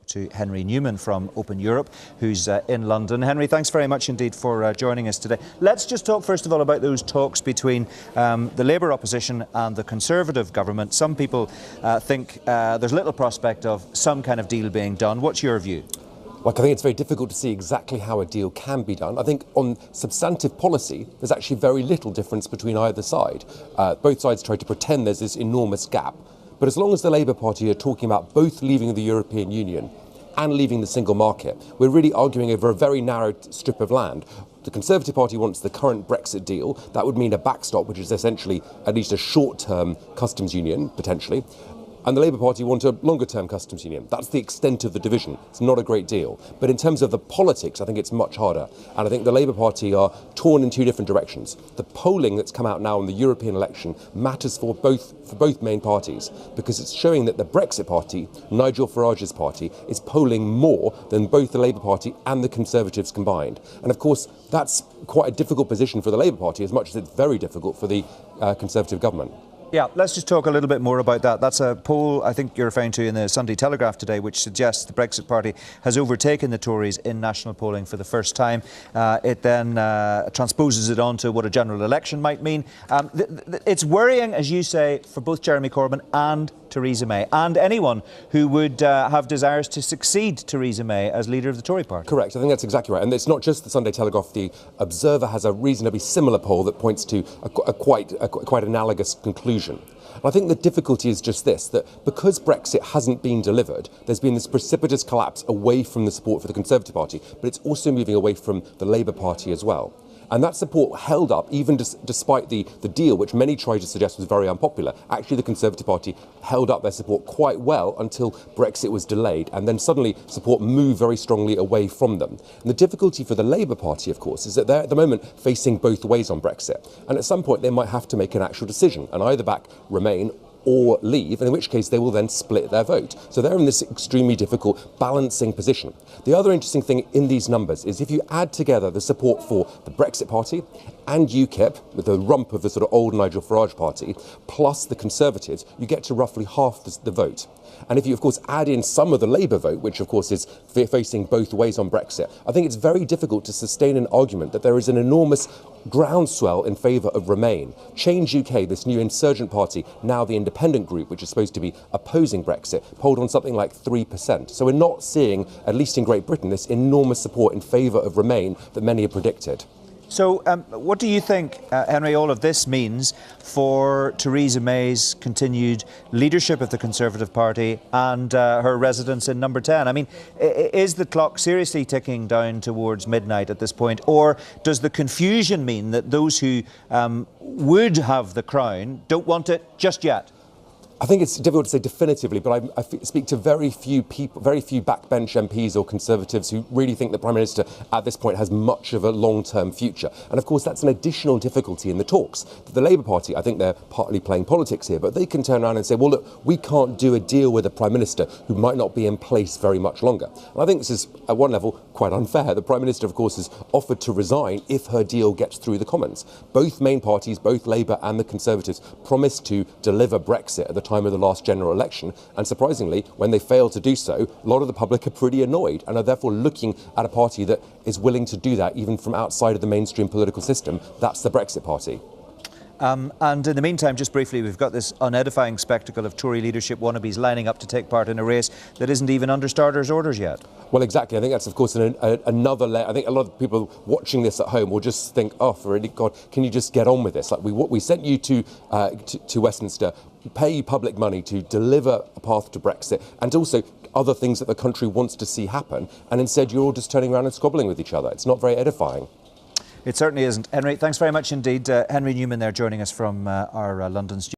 To Henry Newman from Open Europe, who's in London. Henry, thanks very much indeed for joining us today. Let's just talk first of all about those talks between the Labour opposition and the Conservative government. Some people think there's little prospect of some kind of deal being done. What's your view? Like, I think it's very difficult to see exactly how a deal can be done. I think on substantive policy, there's actually very little difference between either side. Both sides try to pretend there's this enormous gap. But as long as the Labour Party are talking about both leaving the European Union and leaving the single market, we're really arguing over a very narrow strip of land. The Conservative Party wants the current Brexit deal. That would mean a backstop, which is essentially at least a short-term customs union, potentially. And the Labour Party want a longer-term customs union. That's the extent of the division. It's not a great deal. But in terms of the politics, I think it's much harder. And I think the Labour Party are torn in two different directions. The polling that's come out now in the European election matters for both main parties, because it's showing that the Brexit Party, Nigel Farage's party, is polling more than both the Labour Party and the Conservatives combined. And of course, that's quite a difficult position for the Labour Party, as much as it's very difficult for the Conservative government. Yeah, let's just talk a little bit more about that. That's a poll I think you're referring to in the Sunday Telegraph today, which suggests the Brexit Party has overtaken the Tories in national polling for the first time. It then transposes it onto what a general election might mean. It's worrying, as you say, for both Jeremy Corbyn and Theresa May, and anyone who would have desires to succeed Theresa May as leader of the Tory party. Correct, I think that's exactly right. And it's not just the Sunday Telegraph. The Observer has a reasonably similar poll that points to a quite analogous conclusion. And I think the difficulty is just this, that because Brexit hasn't been delivered, there's been this precipitous collapse away from the support for the Conservative Party, but it's also moving away from the Labour Party as well. And that support held up even despite the deal, which many tried to suggest was very unpopular. Actually, the Conservative Party held up their support quite well until Brexit was delayed, and then suddenly support moved very strongly away from them. And the difficulty for the Labour Party, of course, is that they're at the moment facing both ways on Brexit. And at some point, they might have to make an actual decision and either back Remain or leave, and in which case they will then split their vote. So they're in this extremely difficult balancing position. The other interesting thing in these numbers is if you add together the support for the Brexit Party and UKIP, with the rump of the sort of old Nigel Farage party, plus the Conservatives, you get to roughly half the vote. And if you, of course, add in some of the Labour vote, which, of course, is facing both ways on Brexit, I think it's very difficult to sustain an argument that there is an enormous groundswell in favour of Remain. Change UK, this new insurgent party, now the independent group, which is supposed to be opposing Brexit, polled on something like 3%. So we're not seeing, at least in Great Britain, this enormous support in favour of Remain that many have predicted. So what do you think, Henry, all of this means for Theresa May's continued leadership of the Conservative Party and her residence in Number 10? I mean, is the clock seriously ticking down towards midnight at this point, or does the confusion mean that those who would have the crown don't want it just yet? I think it's difficult to say definitively, but I speak to very few people, very few backbench MPs or Conservatives who really think the Prime Minister at this point has much of a long-term future. And of course, that's an additional difficulty in the talks. The Labour Party, I think they're partly playing politics here, but they can turn around and say, well, look, we can't do a deal with a Prime Minister who might not be in place very much longer. And I think this is, at one level, quite unfair. The Prime Minister, of course, has offered to resign if her deal gets through the Commons. Both main parties, both Labour and the Conservatives, promised to deliver Brexit at the time of the last general election, and surprisingly, when they fail to do so, a lot of the public are pretty annoyed and are therefore looking at a party that is willing to do that even from outside of the mainstream political system. That's the Brexit Party. And in the meantime, just briefly, we've got this unedifying spectacle of Tory leadership wannabes lining up to take part in a race that isn't even under starters' orders yet. Well, exactly. I think that's, of course, another layer. I think a lot of people watching this at home will just think, oh, for really God, can you just get on with this? Like, we sent you to Westminster, pay you public money to deliver a path to Brexit, and also other things that the country wants to see happen, and instead you're all just turning around and squabbling with each other. It's not very edifying. It certainly isn't. Henry, thanks very much indeed. Henry Newman there joining us from our London studio.